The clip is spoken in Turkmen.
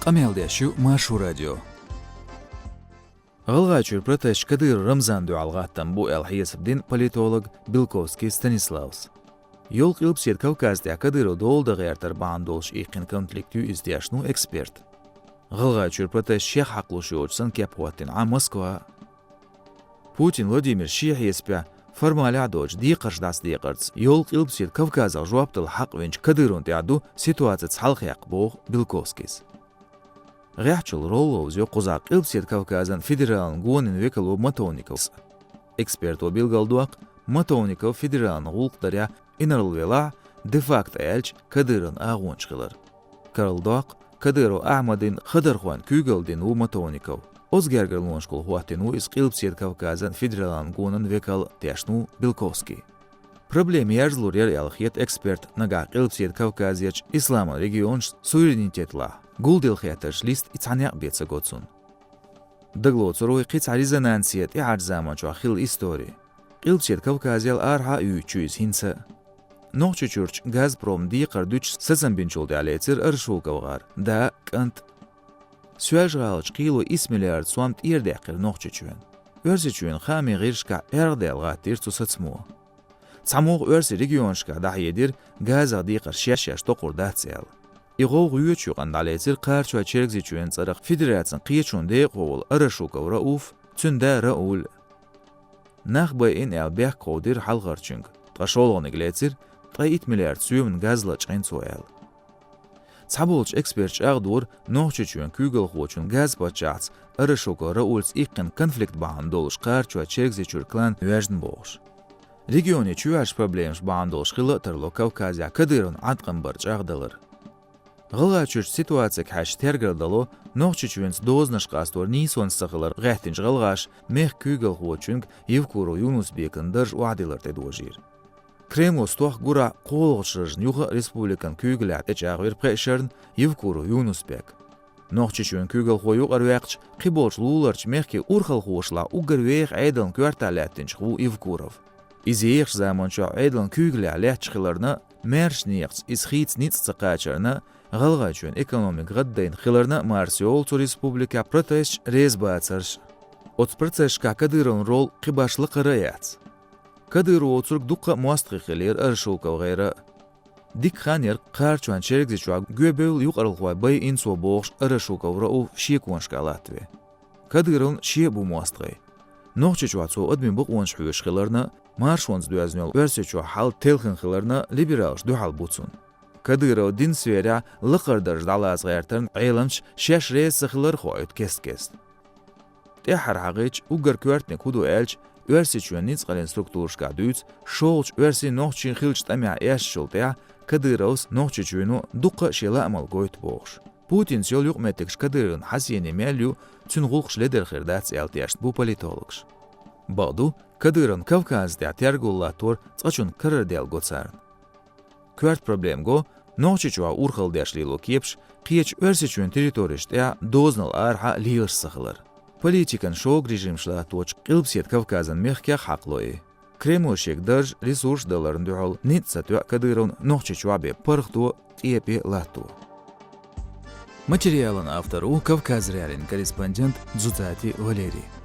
قميلداشو ماشو راديو غلغاچور протест Кадыр Рамзан дуалгаттан бу элхиесбдин политолог Билковский Станиславс. Yol qilib Kavkazda Kadyrov dolda g'ayartar bandolsh iqin konfliktu izdiyashnu ekspert. G'ilg'achur protest Sheikh haqlushi o'chsan kepwatin a Moskva. Putin Vladimir Sheikh yespya formali adoj diqash das diqarts. Yol qilib Kavkazga jawabtal haq vench Kadyrov teadu situatsiya tsalxyaq bo'g Bilkovskis. G'ayachul rollovz yo quzaq qilib Kavkazdan federaln gonin vekalo Matovnikovs. Ekspert o bilgalduaq Matovnikov federaln gulqdarya inarılvela de facto elç Kadyrın ağunç kılır. Karıldoq Kadyrov Ahmadin Khadarxwan Kügeldin u Matovnikov. Ozgergerlonş kol huatin u isqilb Kavkazdan federalan gonan vekal tešnu Bilkovski. Problem yerzlur yer elxiyet ekspert naga qilb Kavkazyaç İslam regions suverenitetla. Guldil xiyatash list itaniaq betsa gotsun. Daglotsoroy qits rezonansiet i'ar zaman ço xil istori. Qilb Kavkazyal arha 300 hinsa. Noqçu Church Gazprom diqar 380 oldu aletir arşulkavgar da kant. Süajgalç qilo 2 milyard so'm irdaqir noqçu chun. Örsi chun xami g'irshka erdel g'atir tusatsmu. Samoq örsi regionshka dahiyedir gaza diqar şaş toqurdatsel. İğoq uyuç yuqan aletir qarçu chergzi chun tsaraq federatsiyan qichunde qol arşulkavra uf tunda raul. Naxbay in elbeh qodir halg'archung. Tqasholg'ni gletir 3 milyard süyümün gazla çqen soyal. Sabulç ekspert ağdur noqçu çün kügel xoçun gaz paçats arışoka rauls iqin konflikt bandolş qarçu çergzi çurklan vejn boğuş. Regioni çüvaş problemş bandolş xılatırlo Kavkazya Kadyrın atqın barç ağdalır. G'ilg'achur situatsiya hash tergardalo noqçu çüvens doznaş qastor nison sıqılar g'ehtinç g'ilg'ash meh kügel xoçun Yevkuro Yunusbekin dırj uadilar tedojir. Kreml stoq gura qo'lg'ishirjn yuqa respublikan kügülat echag'ir preshern Yevkuro Yunusbek. Noqçu çün kügel xoyuq arvaqch qibolch lularch mehki urxal xoşla ugarveq aydan kvartalattinch xu Yevkurov. Izeyx zamancha aydan kügülat chiqlarni mershniqs isxits nits tsaqacharna g'ilg'achun ekonomik g'addayn xilarna Marsiol Respublika protest rezbatsarsh. 30% Kadyrov rol qibashli qarayats. Kadyrov oturk dukka muastqiqilir arşulkav g'ayra. Dik khaner qarchuan chergzi chua göbel yuqarılqwa bay inso boğş arşulkav ra'u shiekwanshka latve. Kadyrov shie bu muastqi. Noqçu chua so admin buq wansh huyush xilarna marshwans duaznol versi chua hal telxin xilarna liberalsh duhal butsun. Kadyrov din sfera liqardarj dalaz g'ayartarn aylamch shesh reis xilar xoyut kest. Tehar haqich ugar kvartnik hudu elch Versi çün nitsqalen strukturshka düts, şolç versi noqçin xilch tamya eşşultya, Kadyrov noqçu çünu duqqa şela amal goyt boğuş. Putin yol yuqmetik Kadyrın hasiyeni melyu tünğulqş leder xirdats eltiyasht bu politologsh. Badu Kadyrın Kavkazda tergullator tsqachun karardel gotsarn. Kvart problem go noqçu çua urxal dashlilo kepsh, qiyech versi çün territorishtya doznal arha liyosh sıqılar. Politikan şok rejimshla toç qilb Kavkazdan mehkya haqloy. Kremlshek darj resurs dalarn dual nitsa twa Kadyrov noqçu çuabe parxtu qiepi latu. Материалын автору Кавказ Реалин корреспондент Дзутати Валерий.